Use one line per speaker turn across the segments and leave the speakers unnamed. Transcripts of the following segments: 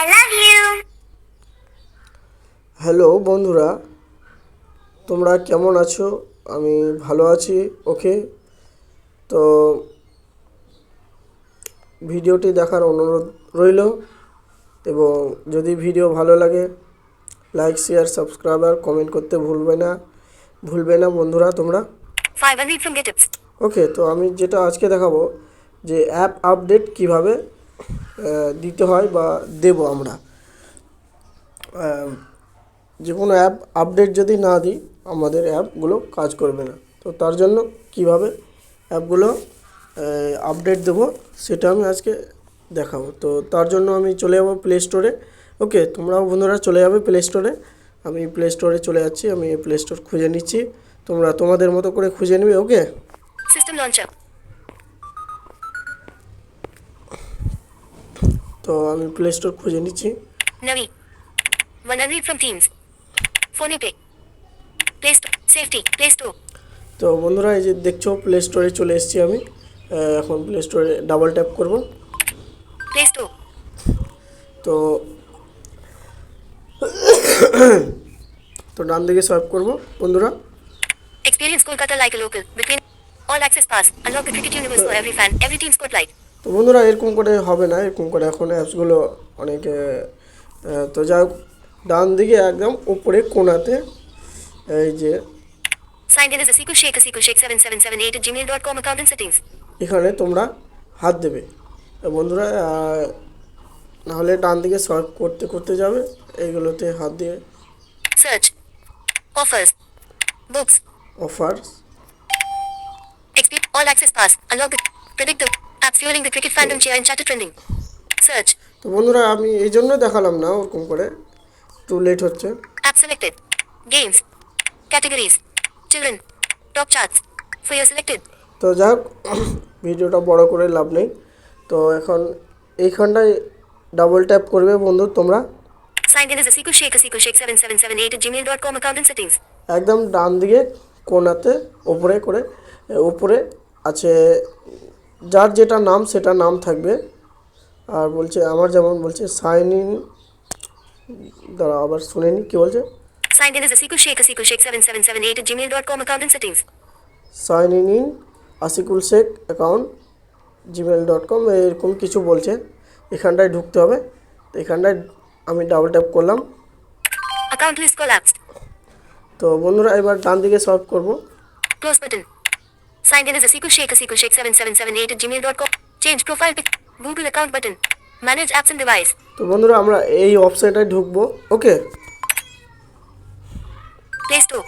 I love you.
Hello বন্ধুরা, তোমরা কেমন আছো? আমি ভালো আছি। ওকে, তো ভিডিওটি দেখার অনুরোধ রইল, এবং যদি ভিডিও ভালো লাগে লাইক শেয়ার সাবস্ক্রাইব আর কমেন্ট করতে ভুলবে না বন্ধুরা তোমরা।
500 from GitHub.
ওকে, তো আমি যেটা আজকে দেখাবো যে অ্যাপ আপডেট কিভাবে দিতে হয় বা দেব আমরা। যে কোনো অ্যাপ আপডেট যদি না দিই আমাদের অ্যাপগুলো কাজ করবে না। তো তার জন্য কিভাবে অ্যাপগুলো আপডেট দেবো সেটা আমি আজকে দেখাবো। তো তার জন্য আমি চলে যাবো প্লে স্টোরে। ওকে, তোমরাও বন্ধুরা চলে যাবে প্লে স্টোরে। আমি প্লে স্টোরে চলে যাচ্ছি, আমি প্লে স্টোর খুঁজে নিচ্ছি, তোমরা তোমাদের মতো করে খুঁজে নেবে। ওকে,
System launcher.
তো আমি প্লে স্টোর খুঁজে নিচ্ছি।
Navi. 100 from Teams. Phone Pay. Play Store. Safety. Play Store.
তো বন্ধুরা, এই যে দেখছো প্লে স্টোরে চলে এসেছি আমি। এখন প্লে স্টোরে ডাবল ট্যাপ করব।
Play Store.
তো তো ডান দিকে সোয়াইপ করব বন্ধুরা।
Experience Kolkata like a local. Between all access pass. Unlock the cricket universe for every fan. Every team scored like.
তো বন্ধুরা, এরকম করে হবে না, এরকম করে এখন অ্যাপসগুলো অনেক তো যাই হোক, ডান দিকে একদম উপরে কোণাতে এই যে
Signed in as Asiku Sheikh 7778 at gmail.com account and settings.
এখানে তোমরা হাত দেবে। তো বন্ধুরা, নাহলে ডান দিকে সোয়াইপ করতে করতে যাবে, এইগুলোতে হাত দিয়ে
Search. Offers. Books.
Offers.
All access pass. Unlock the. Predict the. Apps fueling the cricket fandom cheer and chatter trending. Search.
তো বন্ধুরা, আমি এই জন্য দেখালাম না ওরকম করে, টু লেট হচ্ছে।
App selected. Games. Categories. Children. Top charts. For your selected.
তো যাই হোক, ভিডিওটা বড় করে লাভ নেই। তো এখন এইখানটায় ডাবল ট্যাপ করবে বন্ধু তোমরা।
Signed in as Asiku Sheikh 7778 at gmail.com account and settings.
একদম ডান দিকে কোণাতে উপরে করে উপরে আছে, যার যেটা নাম সেটা নাম থাকবে। আর বলছে আমার যেমন বলছে সাইন ইন, দাঁড়া আবার শুনে নি কি বলছে।
Signed in as Asiku Sheikh 7778 at gmail.com account and settings.
Sign in Ashikul Sheikh account gmail.com এরকম কিছু বলছে। এখানটায় ঢুকতে হবে। তো এখানটায় আমি ডাবল ট্যাপ করলাম।
Account list collapsed.
তো বন্ধুরা, এবার ডান দিকে সোয়াইপ করব।
Close button. Signed in as Asiku Sheikh 7778 at gmail.com. Change profile pic. Google account button. Manage apps and device.
তো বন্ধুরা, আমরা এই ওয়েবসাইটে ঢুকবো। ওকে,
Play Store.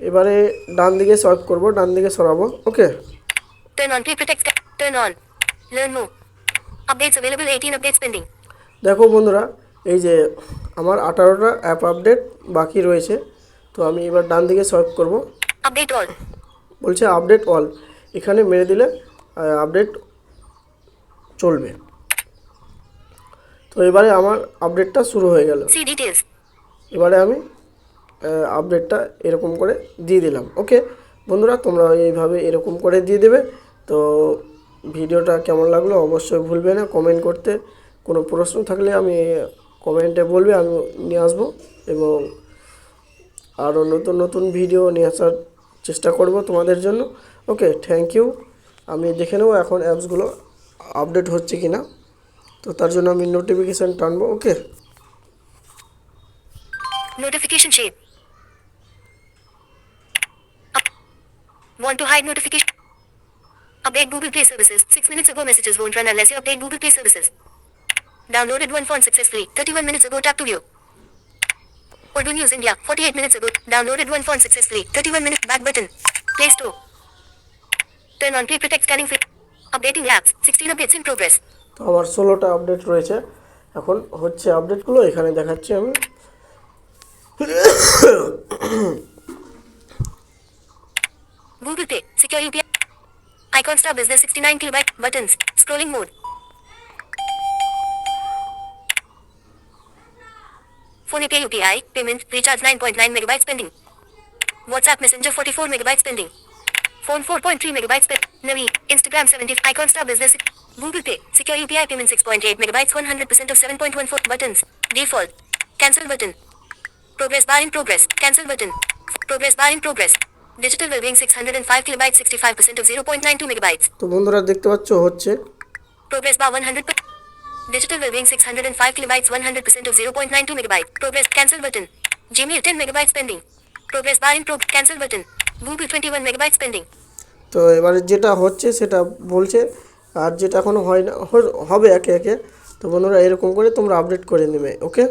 এবারে ডান দিকে সোয়াইপ করব, ডান দিকে সরাবো। ওকে,
Turn on Play Protect. Turn on. Learn more. Updates available 18 updates pending.
দেখো বন্ধুরা, এই যে আমার 18টা অ্যাপ আপডেট বাকি রয়েছে। তো আমি এবার ডান দিকে সোয়াইপ করব।
Update all.
বলছে আপডেট অল, এখানে মেরে দিলে আপডেট চলবে। তো এবারে আমার আপডেটটা শুরু হয়ে গেল।
See details.
এবারে আমি আপডেটটা এরকম করে দিয়ে দিলাম। ওকে বন্ধুরা, তোমরা এইভাবে এরকম করে দিয়ে দেবে। তো ভিডিওটা কেমন লাগলো অবশ্যই ভুলবে না কমেন্ট করতে। কোনো প্রশ্ন থাকলে আমি কমেন্টে বলবে, আমি নিয়ে আসবো এবং আরও নতুন নতুন ভিডিও নিয়ে আসার চেষ্টা করব তোমাদের জন্য। ওকে, থ্যাংক ইউ। আমি দেখে নেব এখন অ্যাপসগুলো আপডেট হচ্ছে কি না। তো তার জন্য আমি নোটিফিকেশান টানবো। ওকে,
Notification shade. Want to hide notification? Update Google Play services. 6 minutes ago messages won't run unless you update Google Play services. Downloaded one font successfully. 31 minutes ago tap to view. Urdu News India. 48 minutes ago. Downloaded one font successfully. 31 minutes. Back button. Play Store. Turn on Play Protect scanning for updating apps. 16 updates in progress.
তো আমার 16টা update রয়েছে, এখন হচ্ছে আপডেটগুলো এখানে দেখাচ্ছি আমি।
Google Pay. Secure UPI. Icon Star Business 69 kilobyte. Buttons. Scrolling mode. Phone Pay UPI. Payment. Recharge 9.9 megabytes pending. WhatsApp Messenger 44 megabytes pending. Phone 4.3 megabytes pending. Navi. Instagram 70. Icon Star Business. Google Pay. Secure UPI payment 6.8 megabytes 100% of 7.14 buttons. Default. Cancel button. Progress bar in progress. Cancel button. Progress bar in progress. Digital well-being 605 kilobytes 65% of 0.92 megabytes.
তো বন্ধুরা দেখতে পাচ্ছ হচ্ছে।
Progress bar 100. Digital well-being 605 kilobytes 100% of 0.92 megabytes. Progress cancel button. Gmail 10 megabytes pending. Progress bar in progress. Cancel button. Google 21 megabytes pending.
তো এবারে যেটা হচ্ছে সেটা বলছে, আর যেটা এখনও হয় না হবে একে একে। তো বন্ধুরা এরকম করে তোমরা আপডেট করে নেবে, ওকে।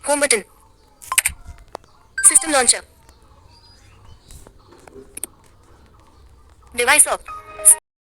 Home button. System launcher. Device off.